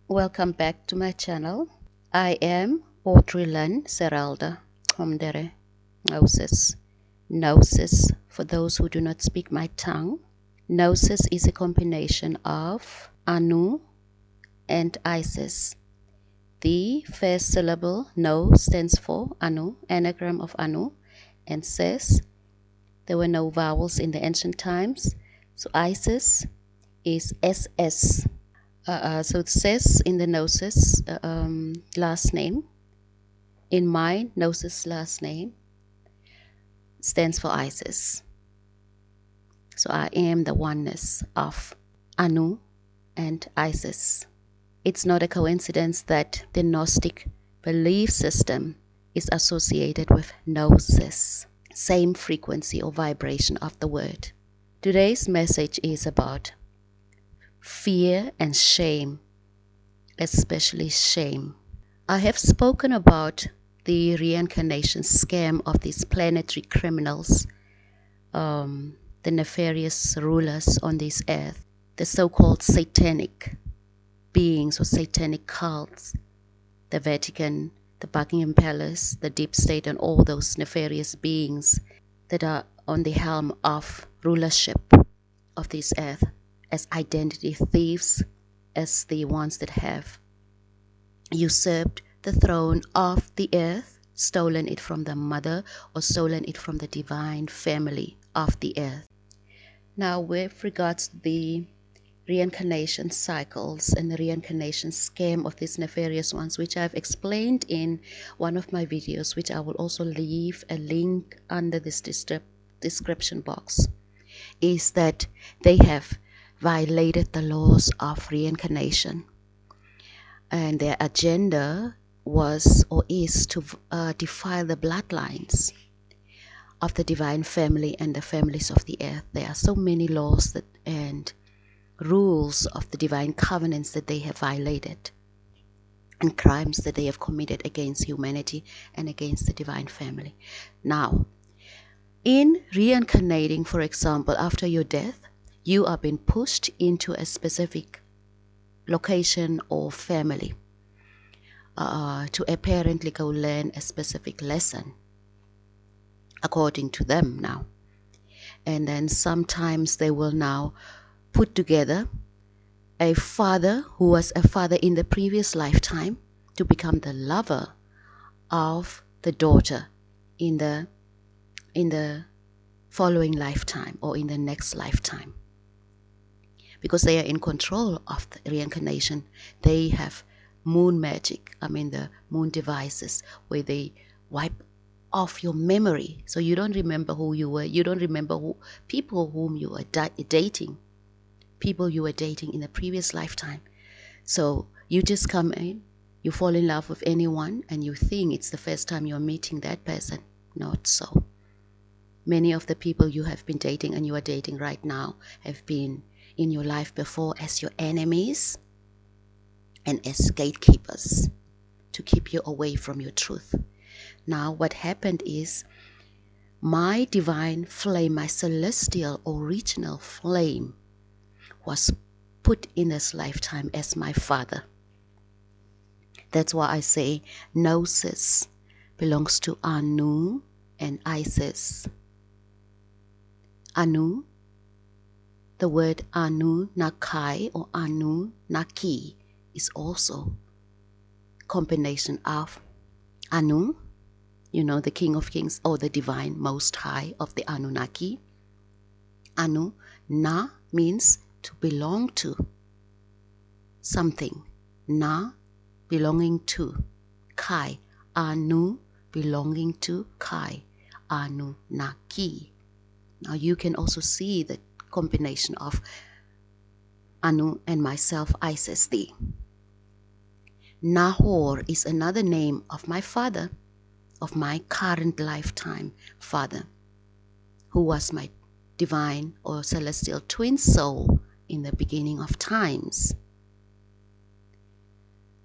Welcome back to my channel. I am Audrylin, Zerilda, KOMTERE, Nauses. Nauses, for those who do not speak my tongue. Nauses is a combination of Anu and Isis. The first syllable, No, stands for Anu, anagram of Anu, and says there were no vowels in the ancient times. So Isis is SS. So it says in the Nauses last name, in my Nauses last name, stands for Isis. So I am the oneness of Anu and Isis. It's not a coincidence that the Gnostic belief system is associated with Nauses, same frequency or vibration of the word. Today's message is about fear and shame, especially shame. I have spoken about the reincarnation scam of these planetary criminals, the nefarious rulers on this earth, the so-called satanic beings or satanic cults, the Vatican, the Buckingham Palace, the deep state, and all those nefarious beings that are on the helm of rulership of this earth as identity thieves, as the ones that have usurped the throne of the earth, stolen it from the mother or stolen it from the divine family of the earth. Now, with regards to the reincarnation cycles and the reincarnation scam of these nefarious ones, which I've explained in one of my videos, which I will also leave a link under this description box, is that they have violated the laws of reincarnation, and their agenda was or is to defile the bloodlines of the divine family and the families of the earth. There are so many laws and rules of the divine covenants that they have violated, and crimes that they have committed against humanity and against the divine family. Now, in reincarnating, for example, after your death, you are being pushed into a specific location or family to apparently go learn a specific lesson, according to them now. And then sometimes they will now put together a father who was a father in the previous lifetime to become the lover of the daughter in the following lifetime or in the next lifetime. Because they are in control of the reincarnation, they have moon magic, the moon devices, where they wipe off your memory, so you don't remember who you were, you don't remember people whom you were dating, people you were dating in the previous lifetime. So you just come in, you fall in love with anyone, and you think it's the first time you're meeting that person. Not so. Many of the people you have been dating and you are dating right now have been in your life before as your enemies and as gatekeepers to keep you away from your truth. Now, what happened is my divine flame, my celestial original flame, was put in this lifetime as my father. That's why I say Nauses belongs to Anu and Isis. Anu, the word ANUNNAKI or ANUNNAKI is also a combination of Anu, the King of Kings or the Divine Most High of the Anunnaki. Anu, Na means to belong to something. Na, belonging to. Kai, Anu, belonging to Kai. Anunnaki. Now you can also see the combination of Anu and myself, Isis. Nahor is another name of my father, of my current lifetime father, who was my divine or celestial twin soul in the beginning of times.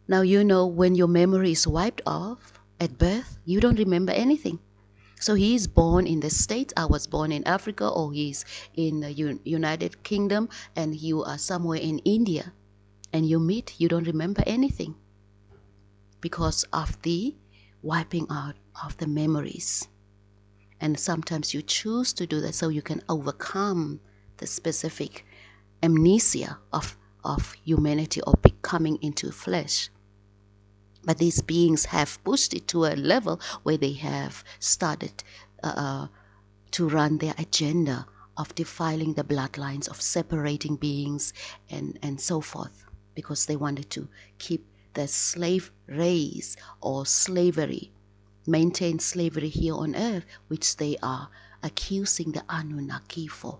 Now when your memory is wiped off at birth, you don't remember anything. So he is born in the States, I was born in Africa, or he's in the United Kingdom and you are somewhere in India. and you meet, you don't remember anything because of the wiping out of the memories. And sometimes you choose to do that so you can overcome the specific amnesia of humanity or becoming into flesh. But these beings have pushed it to a level where they have started to run their agenda of defiling the bloodlines, of separating beings and so forth, because they wanted to keep the slave race or slavery, maintain slavery here on earth, which they are accusing the Anunnaki for.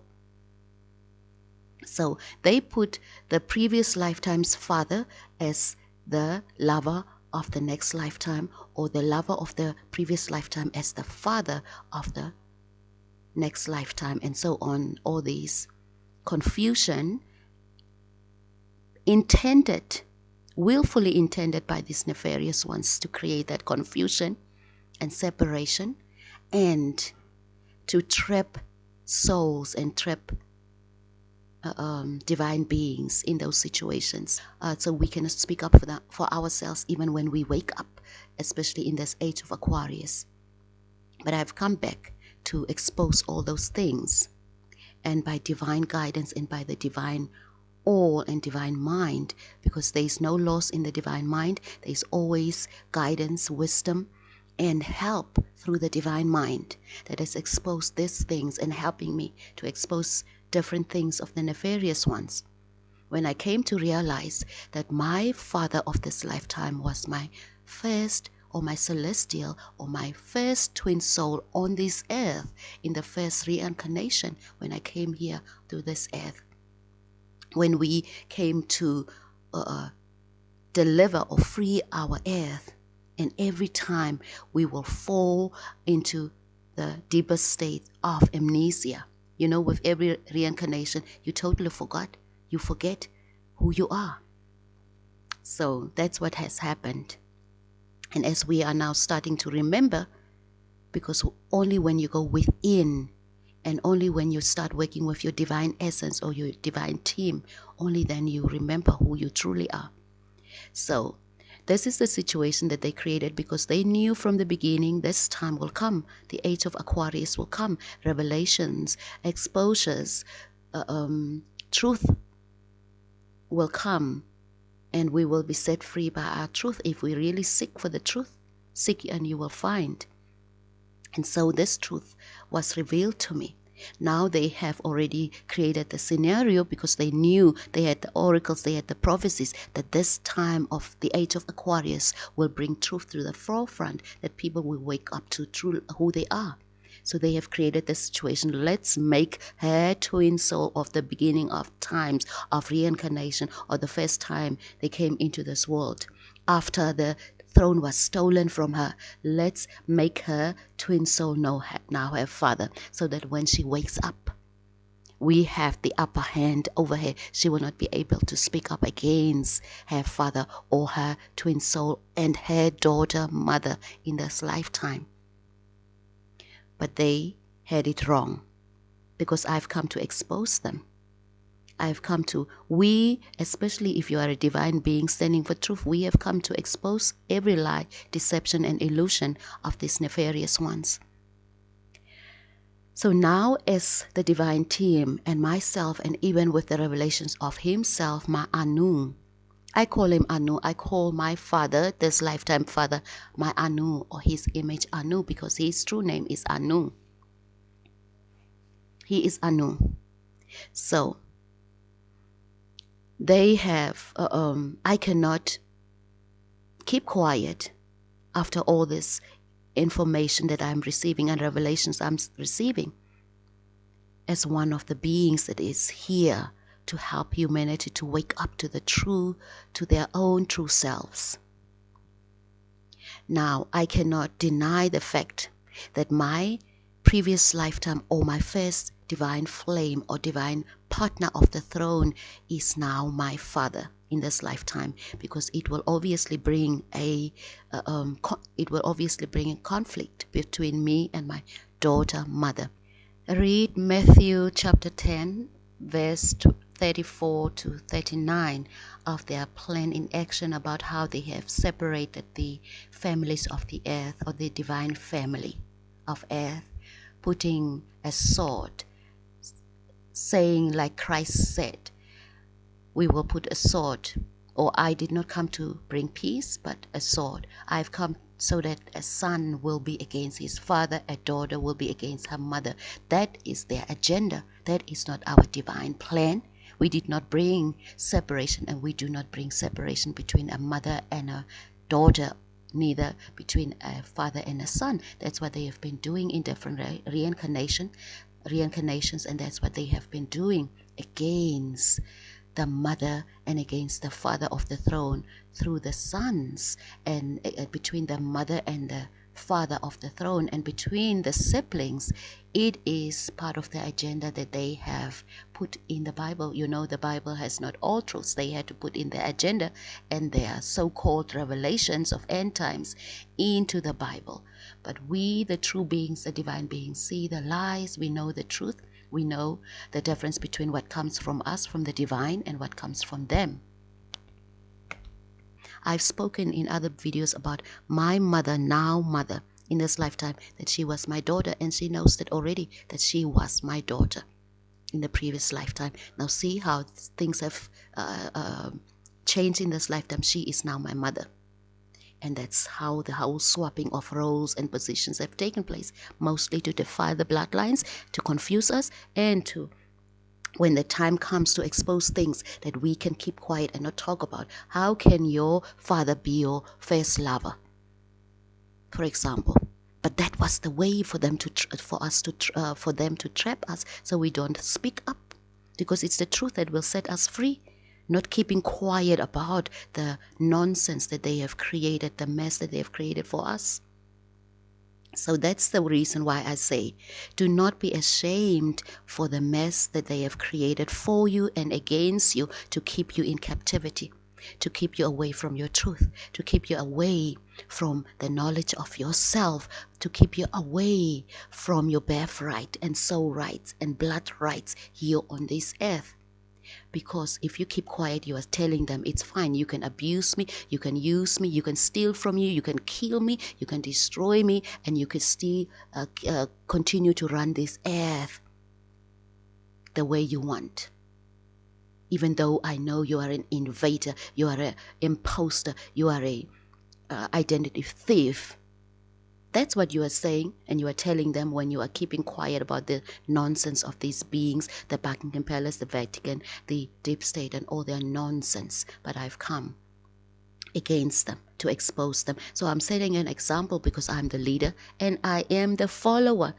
So they put the previous lifetime's father as the lover of the next lifetime, or the lover of the previous lifetime as the father of the next lifetime, and so on. All these confusion intended, willfully intended by these nefarious ones to create that confusion and separation, and to trap souls and trap divine beings in those situations, so we cannot speak up for ourselves even when we wake up, especially in this age of Aquarius. But I've come back to expose all those things, and by divine guidance and by the divine all and divine mind, because there is no loss in the divine mind. There is always guidance, wisdom, and help through the divine mind that has exposed these things and helping me to expose different things of the nefarious ones. When I came to realize that my father of this lifetime was my first, or my celestial, or my first twin soul on this earth in the first reincarnation, when I came here to this earth, when we came to deliver or free our earth. And every time we will fall into the deeper state of amnesia. You know, with every reincarnation, you totally forgot. You forget who you are. So that's what has happened. And as we are now starting to remember, because only when you go within, and only when you start working with your divine essence or your divine team, only then you remember who you truly are. So this is the situation that they created, because they knew from the beginning this time will come. The age of Aquarius will come. Revelations, exposures, truth will come. And we will be set free by our truth. If we really seek for the truth, seek and you will find. And so this truth was revealed to me. Now they have already created the scenario, because they knew, they had the oracles, they had the prophecies, that this time of the age of Aquarius will bring truth to the forefront, that people will wake up to true who they are. So they have created the situation. Let's make her twin soul of the beginning of times of reincarnation, or the first time they came into this world, after the throne was stolen from her. Let's make her twin soul now her father, so that when she wakes up, we have the upper hand over her. She will not be able to speak up against her father or her twin soul and her daughter mother in this lifetime. But they had it wrong, because I've come to expose them. I've come to, we, especially if you are a divine being standing for truth, we have come to expose every lie, deception, and illusion of these nefarious ones. So now, as the divine team and myself, and even with the revelations of himself, my Anu, I call him Anu. I call my father, this lifetime father, my Anu, or his image Anu, because his true name is Anu. He is Anu. So they have, I cannot keep quiet after all this information that I'm receiving and revelations I'm receiving, as one of the beings that is here to help humanity to wake up to the true, to their own true selves. Now, I cannot deny the fact that my previous lifetime, or my first divine flame or divine partner of the throne, is now my father in this lifetime, because it will obviously bring a conflict between me and my daughter mother. Read Matthew chapter 10 verse 34 to 39 of their plan in action about how they have separated the families of the earth, or the divine family of earth, putting a sword, saying like Christ said, we will put a sword, or I did not come to bring peace but a sword. I've come so that a son will be against his father, a daughter will be against her mother. That is their agenda. That is not our divine plan. We did not bring separation, and we do not bring separation between a mother and a daughter, neither between a father and a son. That's what they have been doing in different reincarnations, and that's what they have been doing against the mother and against the father of the throne through the sons, and between the mother and the father of the throne, and between the siblings. It is part of the agenda that they have put in the Bible. You know, the Bible has not all truths. They had to put in their agenda and their so-called revelations of end times into the Bible. But we, the true beings, the divine beings, see the lies. We know the truth. We know the difference between what comes from us, from the divine, and what comes from them. I've spoken in other videos about my mother, now mother, in this lifetime, that she was my daughter, and she knows that already, that she was my daughter in the previous lifetime. Now see how things have changed in this lifetime. She is now my mother. And that's how the whole swapping of roles and positions have taken place, mostly to defy the bloodlines, to confuse us, and to, when the time comes to expose things that we can keep quiet and not talk about. How can your father be your first lover, for example? But that was the way for them to for them to trap us, so we don't speak up, because it's the truth that will set us free. Not keeping quiet about the nonsense that they have created, the mess that they have created for us. So that's the reason why I say, do not be ashamed for the mess that they have created for you and against you, to keep you in captivity, to keep you away from your truth, to keep you away from the knowledge of yourself, to keep you away from your birthright and soul rights and blood rights here on this earth. Because if you keep quiet, you are telling them it's fine. You can abuse me, you can use me, you can steal from me, you can kill me, you can destroy me, and you can still continue to run this earth the way you want. Even though I know you are an invader, you are an imposter, you are a identity thief. That's what you are saying, and you are telling them when you are keeping quiet about the nonsense of these beings, the Buckingham Palace, the Vatican, the deep state, and all their nonsense. But I've come against them to expose them. So I'm setting an example, because I'm the leader and I am the follower.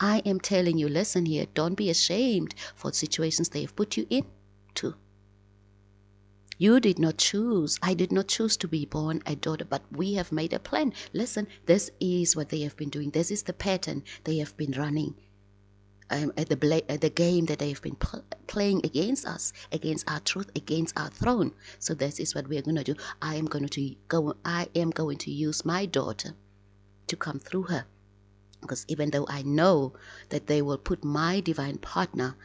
I am telling you, listen here, don't be ashamed for situations they have put you into. You did not choose. I did not choose to be born a daughter, but we have made a plan. Listen, this is what they have been doing. This is the pattern they have been running at the game that they have been playing against us, against our truth, against our throne. So this is what we are going to do. I am going to use my daughter to come through her, because even though I know that they will put my divine partner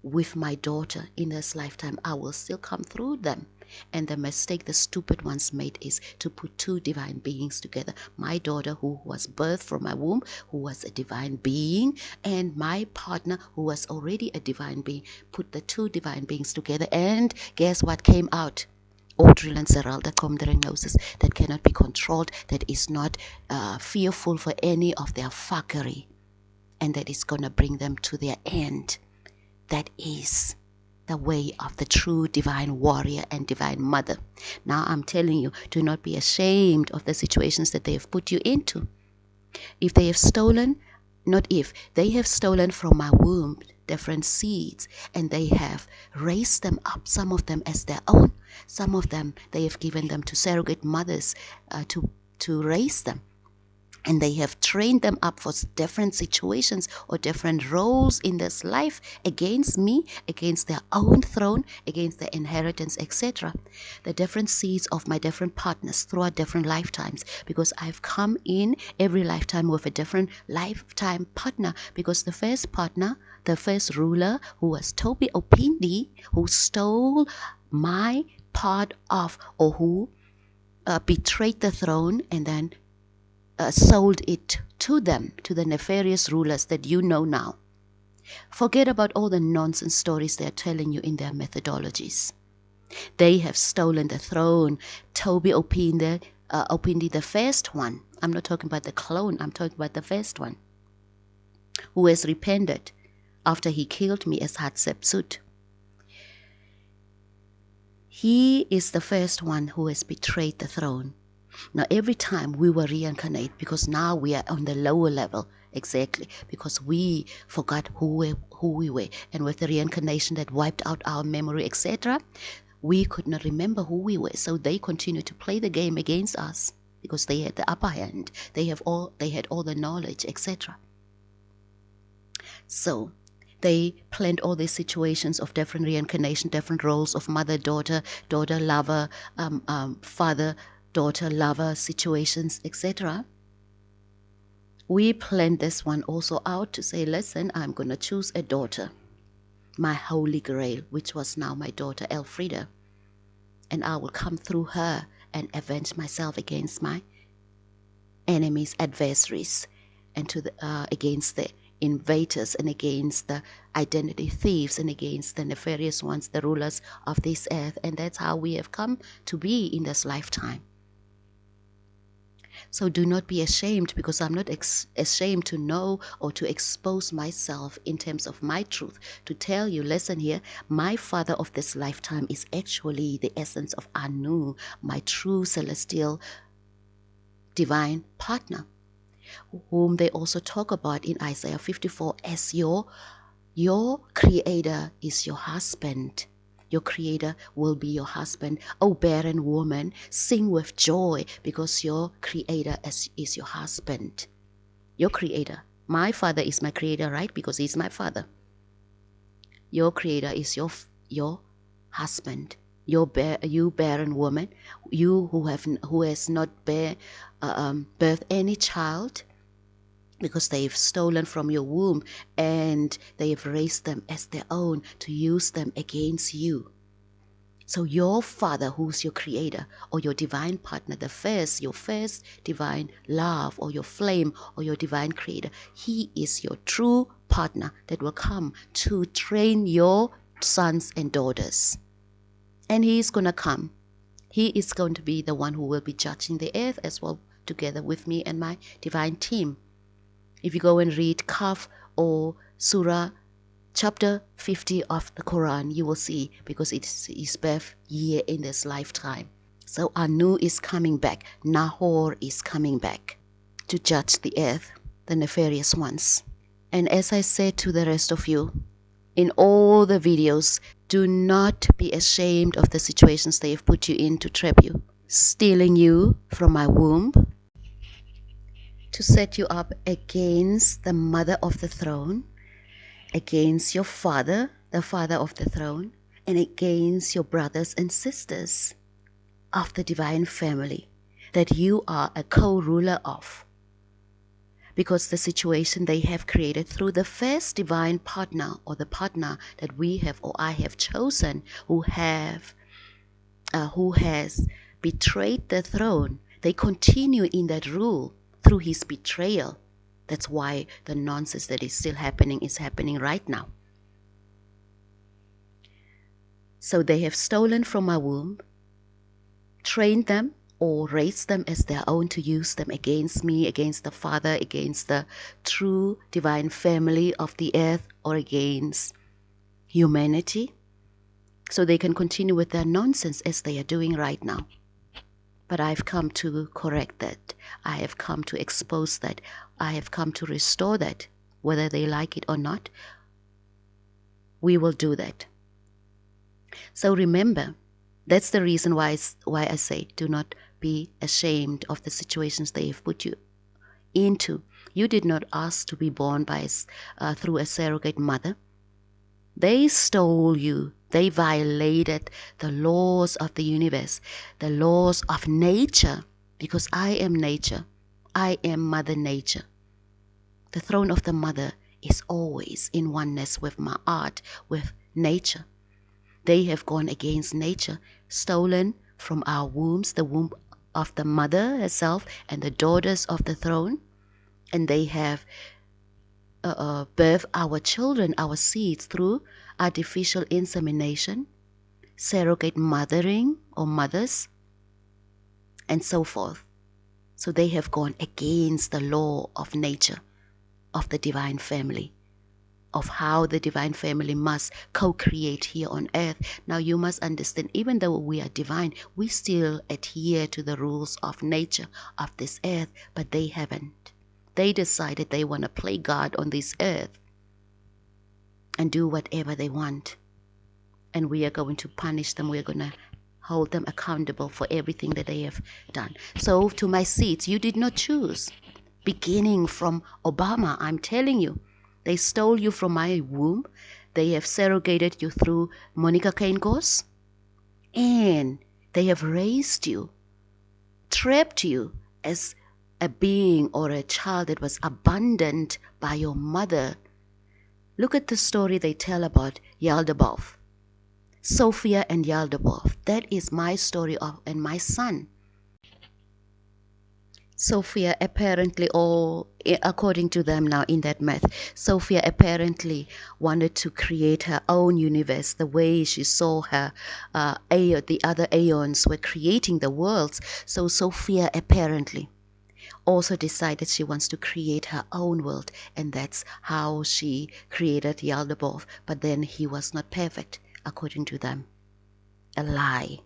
with my daughter in this lifetime, I will still come through them. And the mistake the stupid ones made is to put two divine beings together. My daughter, who was birthed from my womb, who was a divine being, and my partner, who was already a divine being, put the two divine beings together, and guess what came out? Audrylin, Zerilda, KOMTERE, Nauses, that cannot be controlled, that is not fearful for any of their fuckery, and that is going to bring them to their end. That is the way of the true divine warrior and divine mother. Now I'm telling you, do not be ashamed of the situations that they have put you into. If they have stolen, they have stolen from my womb different seeds, and they have raised them up, some of them as their own. Some of them, they have given them to surrogate mothers to raise them. And they have trained them up for different situations or different roles in this life against me, against their own throne, against their inheritance, etc. The different seeds of my different partners throughout different lifetimes, because I've come in every lifetime with a different lifetime partner. Because the first partner, the first ruler, who was Toby Opindi, who stole my part of, or who betrayed the throne and then sold it to them, to the nefarious rulers that you know now. Forget about all the nonsense stories they are telling you in their methodologies. They have stolen the throne. Toby Opindi, the first one. I'm not talking about the clone. I'm talking about the first one, who has repented after he killed me as HATSHEPSUT. He is the first one who has betrayed the throne. Now, every time we will reincarnate, because now we are on the lower level, exactly, because we forgot who we were. And with the reincarnation that wiped out our memory, etc., we could not remember who we were. So they continue to play the game against us because they had the upper hand. They had all the knowledge, etc. So they planned all these situations of different reincarnation, different roles of mother, daughter, lover, father, daughter, lover situations, etc. We planned this one also out to say, listen, I'm going to choose a daughter, my holy grail, which was now my daughter Elfrida, and I will come through her and avenge myself against my enemies, adversaries, and against the invaders, and against the identity thieves, and against the nefarious ones, the rulers of this earth. And that's how we have come to be in this lifetime. So do not be ashamed, because I'm not ashamed to know or to expose myself in terms of my truth, to tell you, listen here, my father of this lifetime is actually the essence of Anu, my true celestial divine partner, whom they also talk about in Isaiah 54 as your creator is your husband. Your creator will be your husband. O barren woman, sing with joy, because your creator is your husband. Your creator. My father is my creator, right? Because he's my father. Your creator is your husband. You barren woman, you who has not birthed any child, because they've stolen from your womb and they've raised them as their own to use them against you. So your father, who's your creator or your divine partner, your first divine love, or your flame, or your divine creator, he is your true partner that will come to train your sons and daughters. And he is going to come. He is going to be the one who will be judging the earth as well, together with me and my divine team. If you go and read Kaf or Surah chapter 50 of the Quran, you will see, because it's his birth year in this lifetime. So Anu is coming back. Nahor is coming back to judge the earth, the nefarious ones. And as I said to the rest of you, in all the videos, do not be ashamed of the situations they have put you in to trap you, stealing you from my womb, to set you up against the mother of the throne, against your father, the father of the throne, and against your brothers and sisters of the divine family that you are a co-ruler of. Because the situation they have created through the first divine partner, or the partner that we have or I have chosen, who has betrayed the throne, they continue in that rule through his betrayal. That's why the nonsense that is still happening is happening right now. So they have stolen from my womb, trained them or raised them as their own to use them against me, against the Father, against the true divine family of the earth, or against humanity. So they can continue with their nonsense as they are doing right now. But I've come to correct that. I have come to expose that. I have come to restore that. Whether they like it or not, we will do that. So remember, that's the reason why I say, do not be ashamed of the situations they have put you into. You did not ask to be born through a surrogate mother. They stole you. They violated the laws of the universe, the laws of nature, because I am nature. I am Mother Nature. The throne of the mother is always in oneness with my art, with nature. They have gone against nature, stolen from our wombs, the womb of the mother herself and the daughters of the throne, and they have birth our children, our seeds, through artificial insemination, surrogate mothering or mothers, and so forth. So they have gone against the law of nature, of the divine family, of how the divine family must co-create here on earth. Now you must understand, even though we are divine, we still adhere to the rules of nature of this earth, but they haven't. They decided they want to play God on this earth and do whatever they want. And we are going to punish them. We are going to hold them accountable for everything that they have done. So to my seeds, you did not choose. Beginning from Obama, I'm telling you, they stole you from my womb. They have surrogated you through Monica Kane-Goss. And they have raised you, trapped you as a being or a child that was abandoned by your mother. Look at the story they tell about Yaldabaoth, Sophia and Yaldabaoth. That is my story and my son. Sophia apparently, or according to them now in that myth, Sophia apparently wanted to create her own universe the way she saw her the other aeons were creating the worlds. So Sophia apparently also decided she wants to create her own world, and that's how she created Yaldabaoth. But then he was not perfect, according to them. A lie.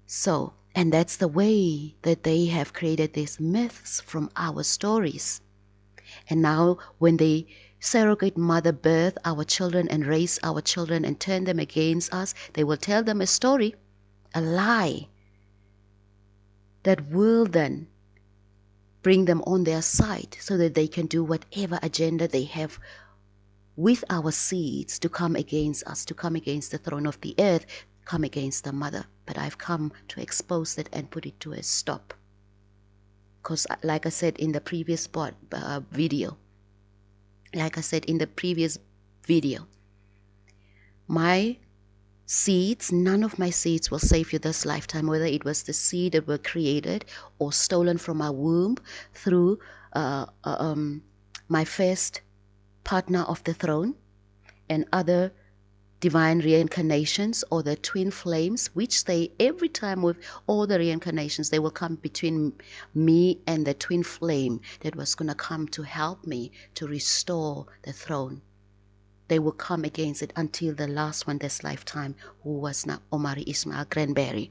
So, and that's the way that they have created these myths from our stories. And now when they surrogate mother birth our children and raise our children and turn them against us, they will tell them a story, a lie, that will then bring them on their side so that they can do whatever agenda they have with our seeds to come against us, to come against the throne of the earth, come against the mother. But I've come to expose it and put it to a stop. Because like I said in the previous video, my seeds, none of my seeds will save you this lifetime, whether it was the seed that were created or stolen from my womb through my first partner of the throne and other divine reincarnations, or the twin flames, which they, every time with all the reincarnations, they will come between me and the twin flame that was going to come to help me to restore the throne. They will come against it until the last one this lifetime, who was now Omari Ismail Granberry.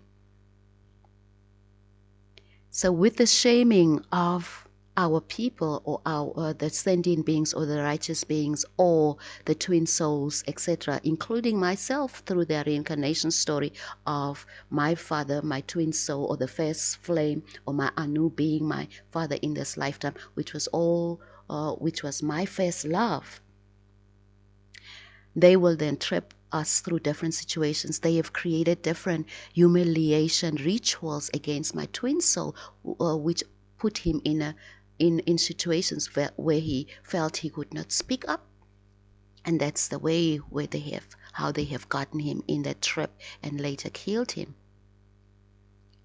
So with the shaming of our people, or the sentient beings, or the righteous beings, or the twin souls, etc., including myself through their reincarnation story of my father, my twin soul, or the first flame, or my Anu being my father in this lifetime, which was my first love. They will then trip us through different situations. They have created different humiliation rituals against my twin soul, which put him in situations where he felt he could not speak up. And that's the way where how they have gotten him in that trap and later killed him.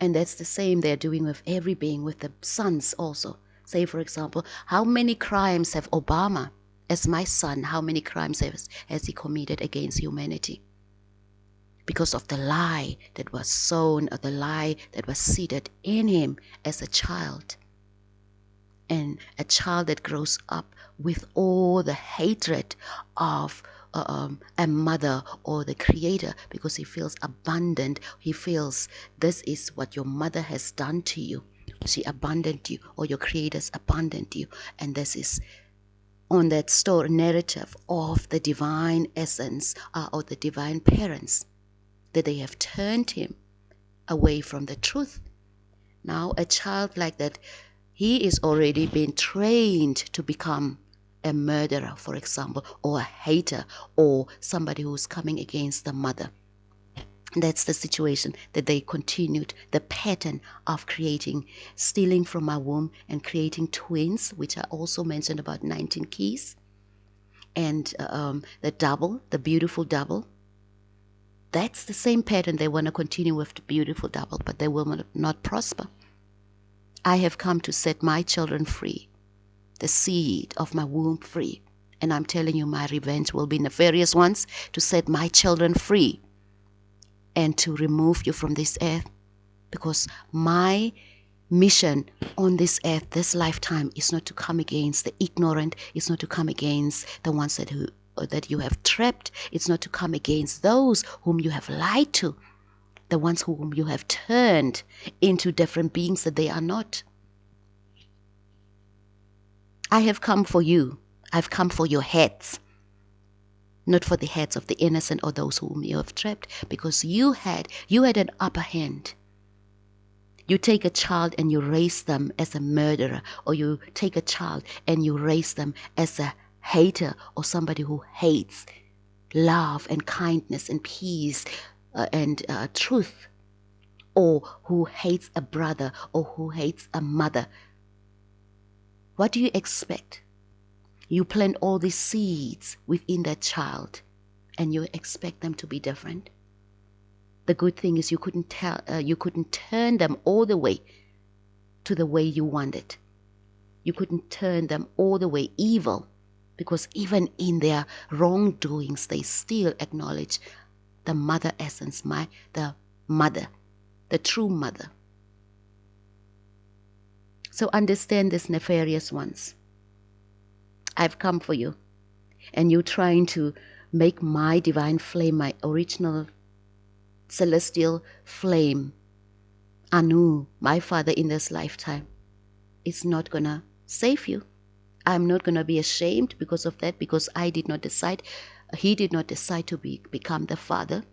And that's the same they're doing with every being, with the sons also. Say, for example, how many crimes have Obama, as my son, how many crimes has he committed against humanity? Because of the lie that was sown, or the lie that was seeded in him as a child. And a child that grows up with all the hatred of a mother or the creator, because he feels abandoned. He feels this is what your mother has done to you. She abandoned you, or your creators abandoned you. And this is on that story narrative of the divine essence, or the divine parents, that they have turned him away from the truth. Now a child like that He is already been trained to become a murderer, for example, or a hater, or somebody who's coming against the mother. That's the situation that they continued, the pattern of creating, stealing from my womb and creating twins, which I also mentioned about 19 keys, and the double, the beautiful double. That's the same pattern. They want to continue with the beautiful double, but they will not prosper. I have come to set my children free, the seed of my womb free. And I'm telling you, my revenge will be nefarious ones, to set my children free and to remove you from this earth. Because my mission on this earth, this lifetime, is not to come against the ignorant. It's not to come against the ones that you have trapped. It's not to come against those whom you have lied to, the ones whom you have turned into different beings that they are not. I have come for you. I've come for your heads, not for the heads of the innocent or those whom you have trapped, because you had an upper hand. You take a child and you raise them as a murderer, or you take a child and you raise them as a hater, or somebody who hates love and kindness and peace and truth, or who hates a brother, or who hates a mother. What do you expect? You plant all these seeds within that child, and you expect them to be different. The good thing is you couldn't turn them all the way to the way you wanted. You couldn't turn them all the way evil, because even in their wrongdoings, they still acknowledge the mother essence, the mother, the true mother. So understand this, nefarious ones. I've come for you, and you're trying to make my divine flame, my original celestial flame, Anu, my father in this lifetime, it's not gonna save you. I'm not gonna be ashamed because of that, because I did not decide, he did not decide to become the father.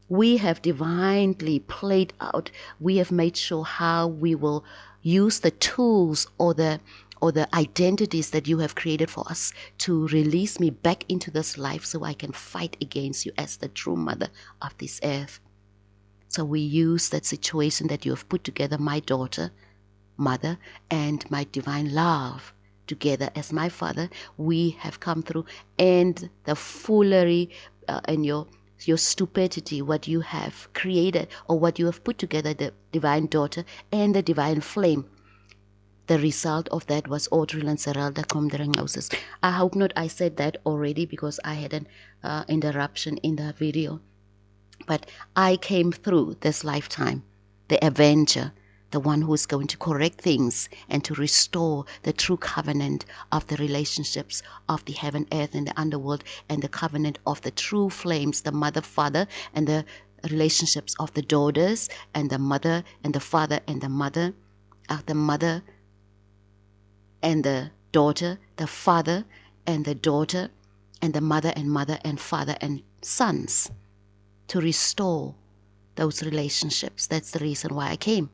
We have divinely played out. We have made sure how we will use the tools or the identities that you have created for us to release me back into this life, so I can fight against you as the true mother of this earth. So we use that situation that you have put together, my daughter, mother, and my divine love together as my father. We have come through, and the foolery and your stupidity, what you have created or what you have put together, the divine daughter and the divine flame. The result of that was Audrylin, Zerilda, KOMTERE, Nauses. I hope not I said that already, because I had an interruption in the video. But I came through this lifetime, the avenger, the one who is going to correct things and to restore the true covenant of the relationships of the heaven, earth, and the underworld, and the covenant of the true flames, the mother, father, and the relationships of the daughters, and the mother, and the father, and the mother, the mother, and the daughter, the father, and the daughter, and the mother, and father, and sons, to restore those relationships. That's the reason why I came.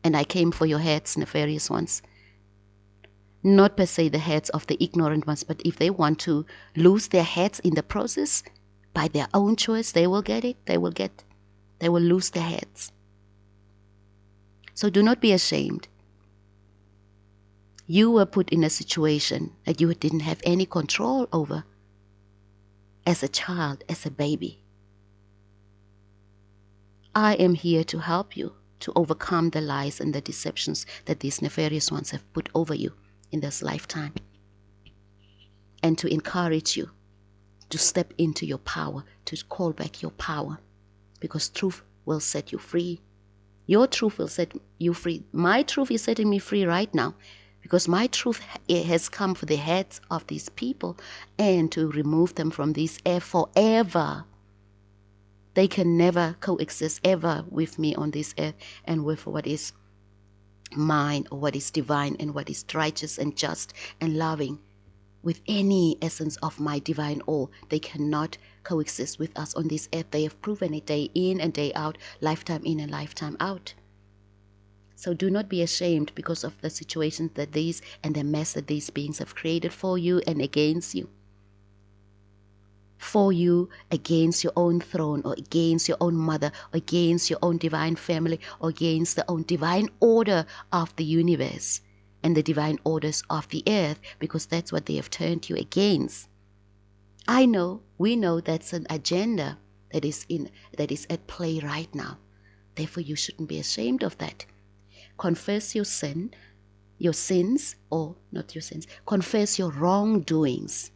And I came for your heads, nefarious ones. Not per se the heads of the ignorant ones, but if they want to lose their heads in the process, by their own choice, they will get it. They will lose their heads. So do not be ashamed. You were put in a situation that you didn't have any control over as a child, as a baby. I am here to help you to overcome the lies and the deceptions that these nefarious ones have put over you in this lifetime, and to encourage you to step into your power, to call back your power, because truth will set you free. Your truth will set you free. My truth is setting me free right now, because my truth has come for the heads of these people and to remove them from this air forever. They can never coexist ever with me on this earth and with what is mine, or what is divine, and what is righteous and just and loving, with any essence of my divine all. They cannot coexist with us on this earth. They have proven it day in and day out, lifetime in and lifetime out. So do not be ashamed because of the situations that these and the mess that these beings have created for you and against you. For you, against your own throne, or against your own mother, or against your own divine family, or against the own divine order of the universe and the divine orders of the earth, because that's what they have turned you against. I know, we know that's an agenda that is at play right now. Therefore, you shouldn't be ashamed of that. Confess your sins, or not your sins, confess your wrongdoings.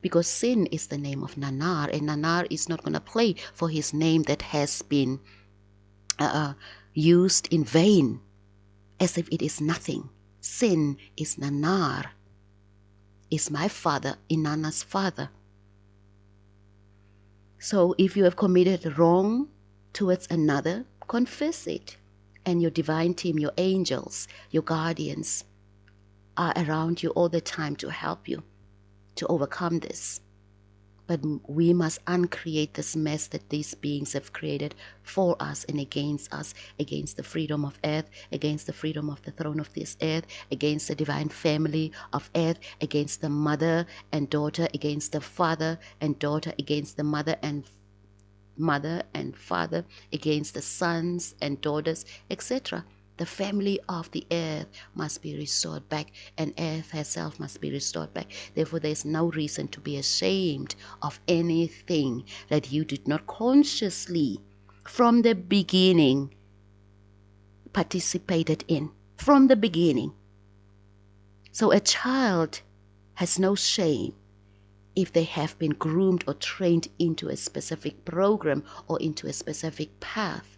Because sin is the name of Nanar, and Nanar is not going to play for his name that has been used in vain, as if it is nothing. Sin is Nanar, is my father, Inanna's father. So if you have committed wrong towards another, confess it. And your divine team, your angels, your guardians are around you all the time to help you to overcome this. But we must uncreate this mess that these beings have created for us and against us, against the freedom of earth, against the freedom of the throne of this earth, against the divine family of earth, against the mother and daughter, against the father and daughter, against the mother and father, against the sons and daughters, etc. The family of the earth must be restored back, and earth herself must be restored back. Therefore, there is no reason to be ashamed of anything that you did not consciously, from the beginning, participated in. From the beginning. So a child has no shame if they have been groomed or trained into a specific program or into a specific path.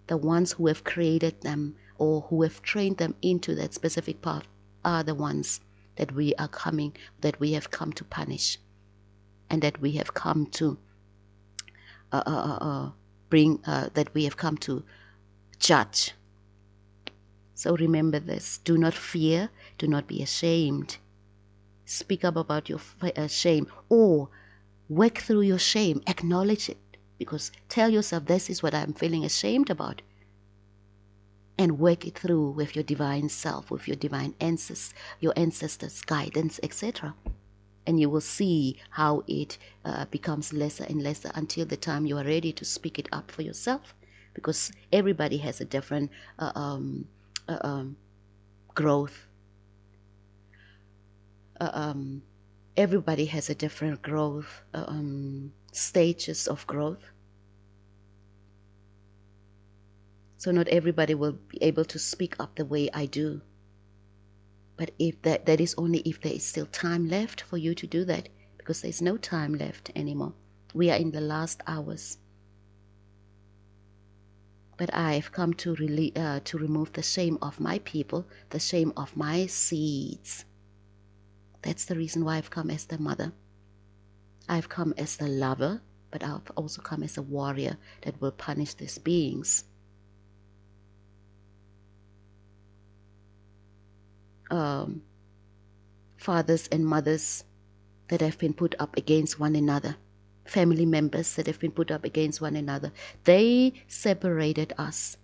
The ones who have created them or who have trained them into that specific path are the ones that we have come to punish, and that we have come to that we have come to judge. So remember this. Do not fear. Do not be ashamed. Speak up about your shame, or work through your shame. Acknowledge it. Because tell yourself, this is what I'm feeling ashamed about. And work it through with your divine self, with your divine ancestors, your ancestors' guidance, etc. And you will see how it becomes lesser and lesser until the time you are ready to speak it up for yourself. Because everybody has a different growth. Everybody has a different growth, stages of growth. So not everybody will be able to speak up the way I do. But if that is only if there is still time left for you to do that, because there's no time left anymore. We are in the last hours. But I've come to remove the shame of my people, the shame of my seeds. That's the reason why I've come as the mother. I've come as the lover, but I've also come as a warrior that will punish these beings. Fathers and mothers that have been put up against one another, family members that have been put up against one another. They separated us,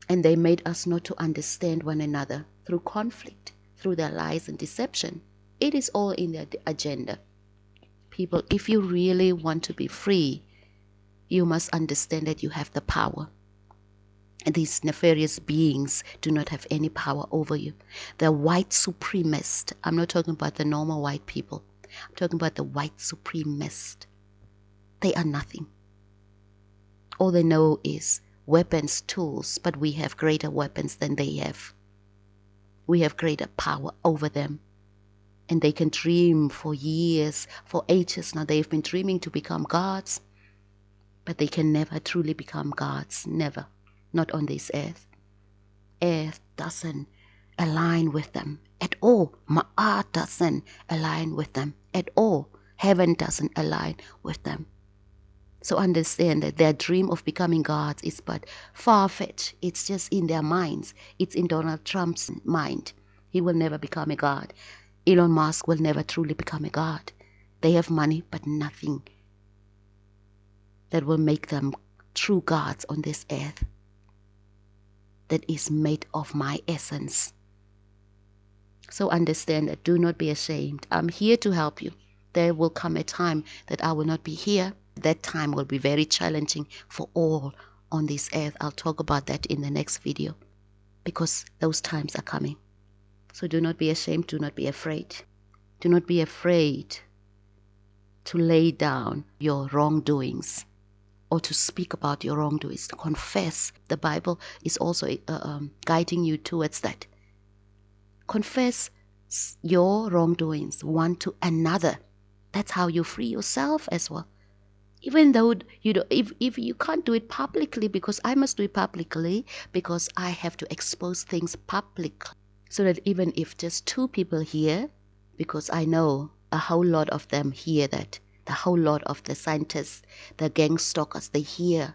and they made us not to understand one another through conflict, through their lies and deception. It is all in their agenda. People, if you really want to be free, you must understand that you have the power. And these nefarious beings do not have any power over you. The white supremacist, I'm not talking about the normal white people. I'm talking about the white supremacist. They are nothing. All they know is weapons, tools, but we have greater weapons than they have. We have greater power over them. And they can dream for years, for ages now. They've been dreaming to become gods, but they can never truly become gods. Never. Not on this earth. Earth doesn't align with them at all. Ma'at doesn't align with them at all. Heaven doesn't align with them. So understand that their dream of becoming gods is but far-fetched. It's just in their minds. It's in Donald Trump's mind. He will never become a god. Elon Musk will never truly become a god. They have money, but nothing that will make them true gods on this earth that is made of my essence. So understand that. Do not be ashamed. I'm here to help you. There will come a time that I will not be here. That time will be very challenging for all on this earth. I'll talk about that in the next video, because those times are coming. So do not be ashamed. Do not be afraid. Do not be afraid to lay down your wrongdoings or to speak about your wrongdoings, to confess. The Bible is also guiding you towards that. Confess your wrongdoings one to another. That's how you free yourself as well. Even though if you can't do it publicly, because I must do it publicly, because I have to expose things publicly, so that even if just 2 people hear, because I know a whole lot of them hear that, the whole lot of the scientists, the gang stalkers, they hear.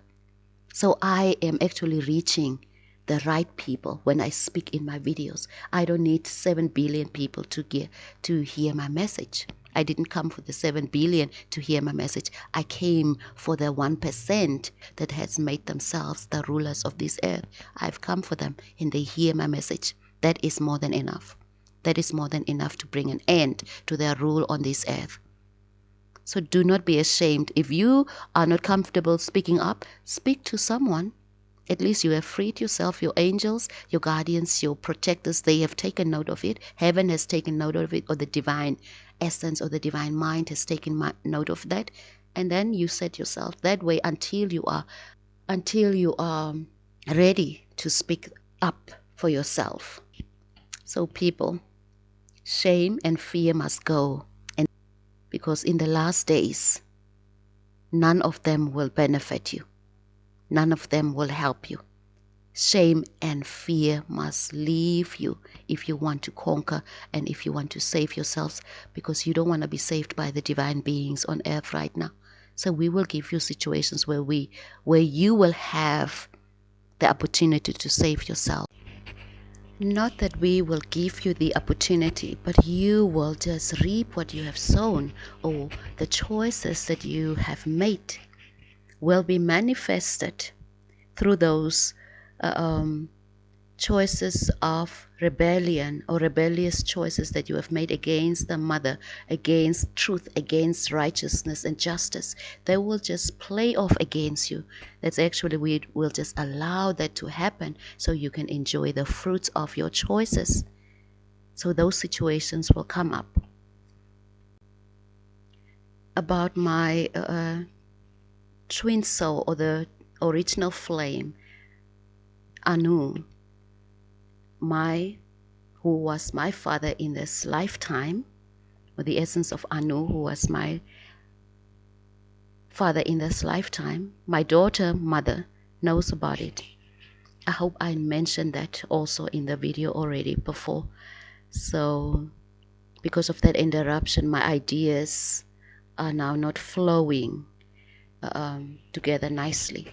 So I am actually reaching the right people when I speak in my videos. I don't need 7 billion people to hear my message. I didn't come for the 7 billion to hear my message. I came for the 1% that has made themselves the rulers of this earth. I've come for them and they hear my message. That is more than enough. That is more than enough to bring an end to their rule on this earth. So do not be ashamed. If you are not comfortable speaking up, speak to someone. At least you have freed yourself. Your angels, your guardians, your protectors, they have taken note of it. Heaven has taken note of it, or the divine essence or the divine mind has taken note of that. And then you set yourself that way until you are ready to speak up for yourself. So people, shame and fear must go. And because in the last days, none of them will benefit you. None of them will help you. Shame and fear must leave you if you want to conquer and if you want to save yourselves, because you don't want to be saved by the divine beings on earth right now. So we will give you situations where you will have the opportunity to save yourself. Not that we will give you the opportunity, but you will just reap what you have sown, or the choices that you have made will be manifested through those choices of rebellion or rebellious choices that you have made against the mother, against truth, against righteousness and justice. They will just play off against you. That's actually, we will just allow that to happen so you can enjoy the fruits of your choices. So those situations will come up. About my twin soul, or the original flame, Anu, who was my father in this lifetime, or the essence of Anu, who was my father in this lifetime. My daughter, mother, knows about it. I hope I mentioned that also in the video already before. So because of that interruption, my ideas are now not flowing together nicely.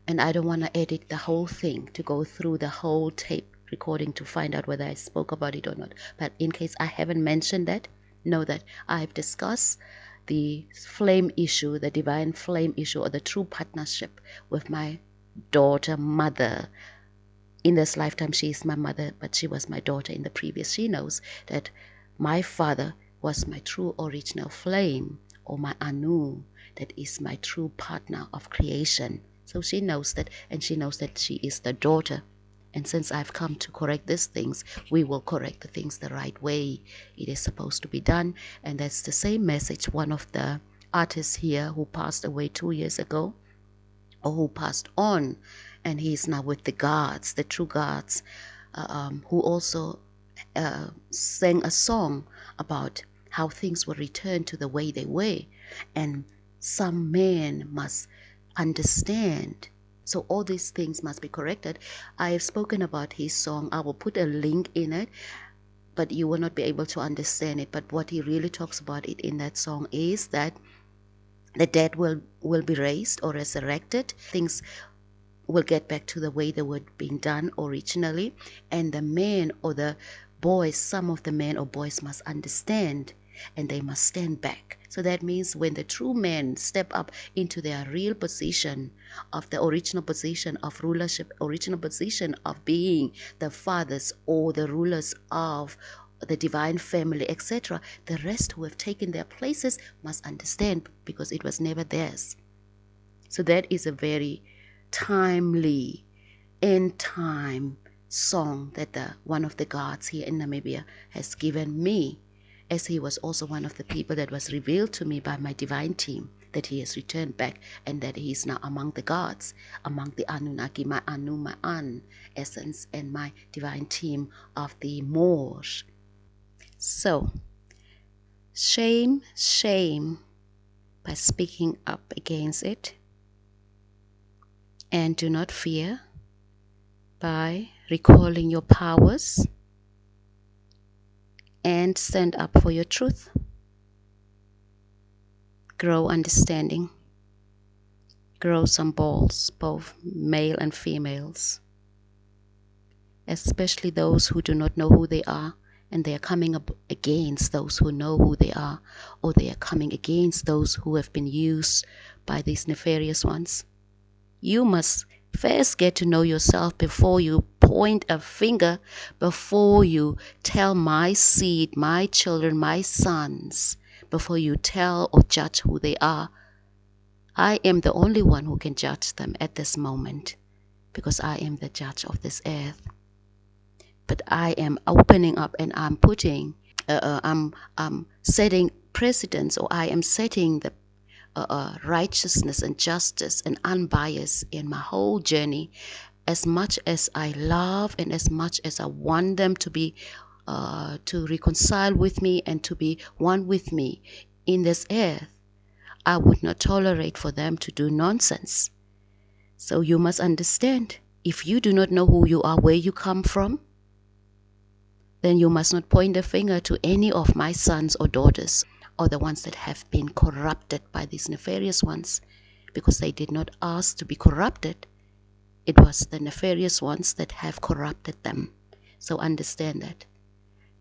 And I don't want to edit the whole thing to go through the whole tape recording to find out whether I spoke about it or not. But in case I haven't mentioned that, know that I've discussed the flame issue, the divine flame issue, or the true partnership with my daughter, mother. In this lifetime, she is my mother, but she was my daughter in the previous. She knows that my father was my true original flame, or my Anu, that is my true partner of creation. So she knows that, and she knows that she is the daughter. And since I've come to correct these things, we will correct the things the right way it is supposed to be done. And that's the same message one of the artists here who passed away 2 years ago, or who passed on, and he is now with the gods, the true gods, who also sang a song about how things will return to the way they were, and some men must understand. So all these things must be corrected. I have spoken about his song. I will put a link in it, but you will not be able to understand it. But what he really talks about it in that song is that the dead will be raised or resurrected. Things will get back to the way they were being done originally. And the men or the boys, some of the men or boys must understand and they must stand back. So that means when the true men step up into their real position of the original position of rulership, original position of being the fathers or the rulers of the divine family, etc., the rest who have taken their places must understand, because it was never theirs. So that is a very timely end time song that one of the gods here in Namibia has given me, as he was also one of the people that was revealed to me by my divine team, that he has returned back and that he is now among the gods, among the Anunnaki, my Anu, my An essence, and my divine team of the Moors. So, shame by speaking up against it, and do not fear by recalling your powers, and stand up for your truth. Grow understanding. Grow some balls, both male and females, especially those who do not know who they are, and they are coming up against those who know who they are, or they are coming against those who have been used by these nefarious ones. You must first get to know yourself before you point a finger, before you tell my seed, my children, my sons, before you tell or judge who they are. I am the only one who can judge them at this moment, because I am the judge of this earth. But I am opening up, and I'm putting, I'm setting precedents, or I am setting the righteousness and justice and unbiased in my whole journey. As much as I love and as much as I want them to be, to reconcile with me and to be one with me in this earth, I would not tolerate for them to do nonsense. So you must understand, if you do not know who you are, where you come from, then you must not point a finger to any of my sons or daughters, or the ones that have been corrupted by these nefarious ones, because they did not ask to be corrupted. It was the nefarious ones that have corrupted them. So understand that.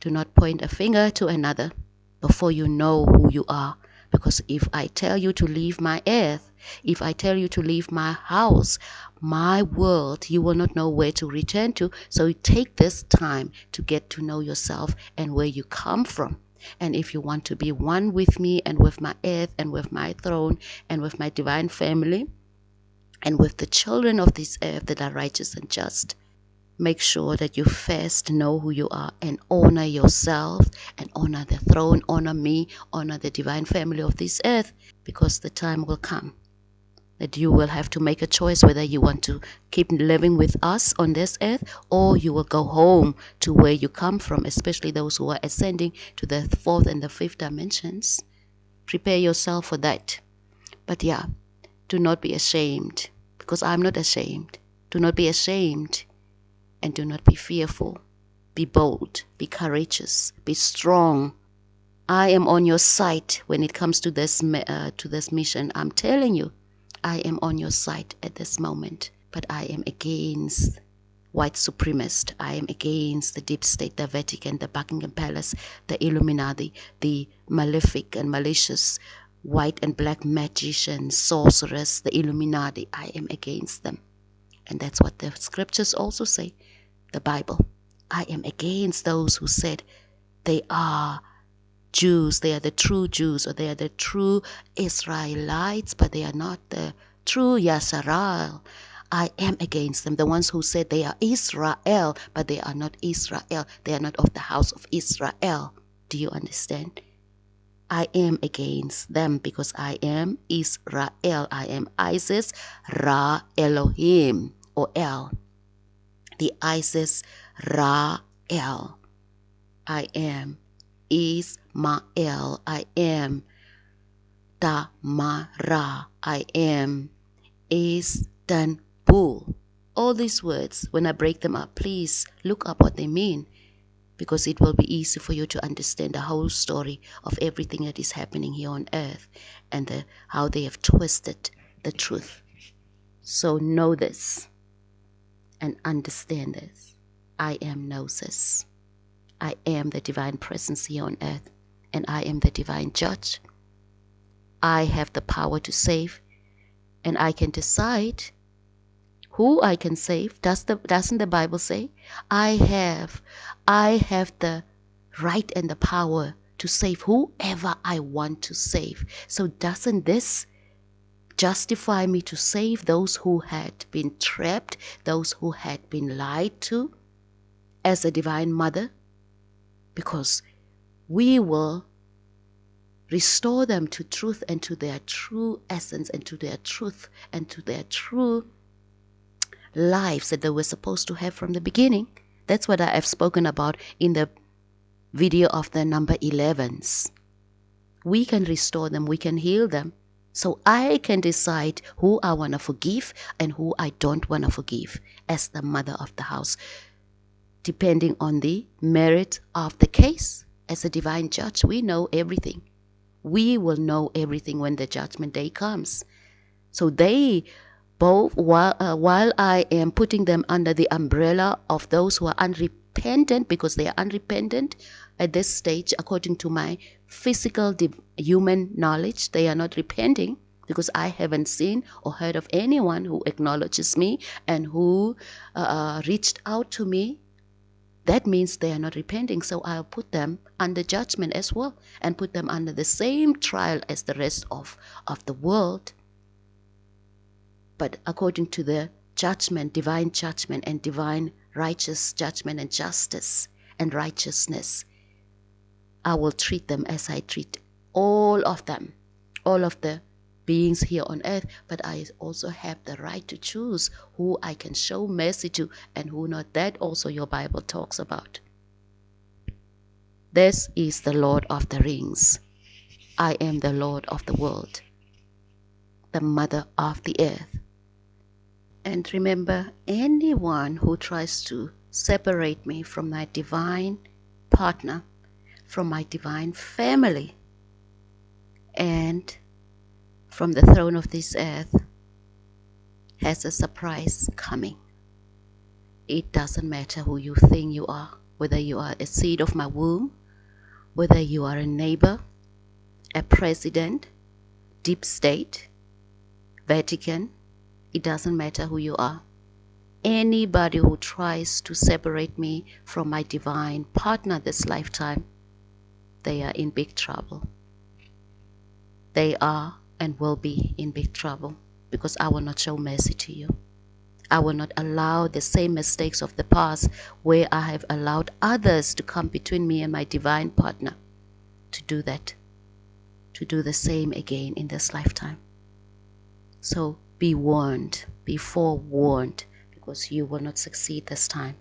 Do not point a finger to another before you know who you are. Because if I tell you to leave my earth, if I tell you to leave my house, my world, you will not know where to return to. So take this time to get to know yourself and where you come from. And if you want to be one with me and with my earth and with my throne and with my divine family and with the children of this earth that are righteous and just, make sure that you first know who you are and honor yourself and honor the throne, honor me, honor the divine family of this earth, because the time will come that you will have to make a choice whether you want to keep living with us on this earth, or you will go home to where you come from, especially those who are ascending to the fourth and the fifth dimensions. Prepare yourself for that. But yeah, do not be ashamed, because I'm not ashamed. Do not be ashamed. And do not be fearful. Be bold, be courageous, be strong. I am on your side when it comes to this mission. I'm telling you, I am on your side at this moment. But I am against white supremacists. I am against the deep state, the Vatican, the Buckingham Palace, the Illuminati, the malefic and malicious white and black magicians, sorcerers, the Illuminati. I am against them. And that's what the scriptures also say. The Bible. I am against those who said they are Jews, they are the true Jews, or they are the true Israelites, but they are not the true Yisrael. I am against them. The ones who said they are Israel, but they are not Israel. They are not of the house of Israel. Do you understand? I am against them, because I am Israel. I am Isis, Ra, Elohim, or El. The Isis, Ra, El. I am Ismael. I am Tamara. I am Istanbul. All these words, when I break them up, please look up what they mean, because it will be easy for you to understand the whole story of everything that is happening here on earth, and how they have twisted the truth. So know this and understand this. I am Nauses. I am the divine presence here on earth, and I am the divine judge. I have the power to save, and I can decide who I can save. Doesn't the Bible say? I have the right and the power to save whoever I want to save. So doesn't this justify me to save those who had been trapped, those who had been lied to as a divine mother? Because we will restore them to truth and to their true essence and to their truth and to their true lives that they were supposed to have from the beginning. That's what I have spoken about in the video of the number 11s. We can restore them, we can heal them. So I can decide who I want to forgive and who I don't want to forgive as the mother of the house, depending on the merit of the case. As a divine judge, we know everything. We will know everything when the judgment day comes. So they both, while I am putting them under the umbrella of those who are unrepentant, because they are unrepentant at this stage, according to my physical human knowledge, they are not repenting, because I haven't seen or heard of anyone who acknowledges me and who reached out to me. That means they are not repenting. So I'll put them under judgment as well, and put them under the same trial as the rest of the world. But according to the judgment, divine judgment and divine righteous judgment and justice and righteousness, I will treat them as I treat all of them, all of the beings here on earth. But I also have the right to choose who I can show mercy to and who not. That also your Bible talks about. This is the Lord of the Rings. I am the Lord of the world, the mother of the earth. And remember, anyone who tries to separate me from my divine partner, from my divine family, and from the throne of this earth, has a surprise coming. It doesn't matter who you think you are, whether you are a seed of my womb, whether you are a neighbor, a president, deep state, Vatican. It doesn't matter who you are. Anybody who tries to separate me from my divine partner this lifetime, they are in big trouble. They are and will be in big trouble, because I will not show mercy to you. I will not allow the same mistakes of the past, where I have allowed others to come between me and my divine partner, to do that, to do the same again in this lifetime. So be warned, be forewarned, because you will not succeed this time.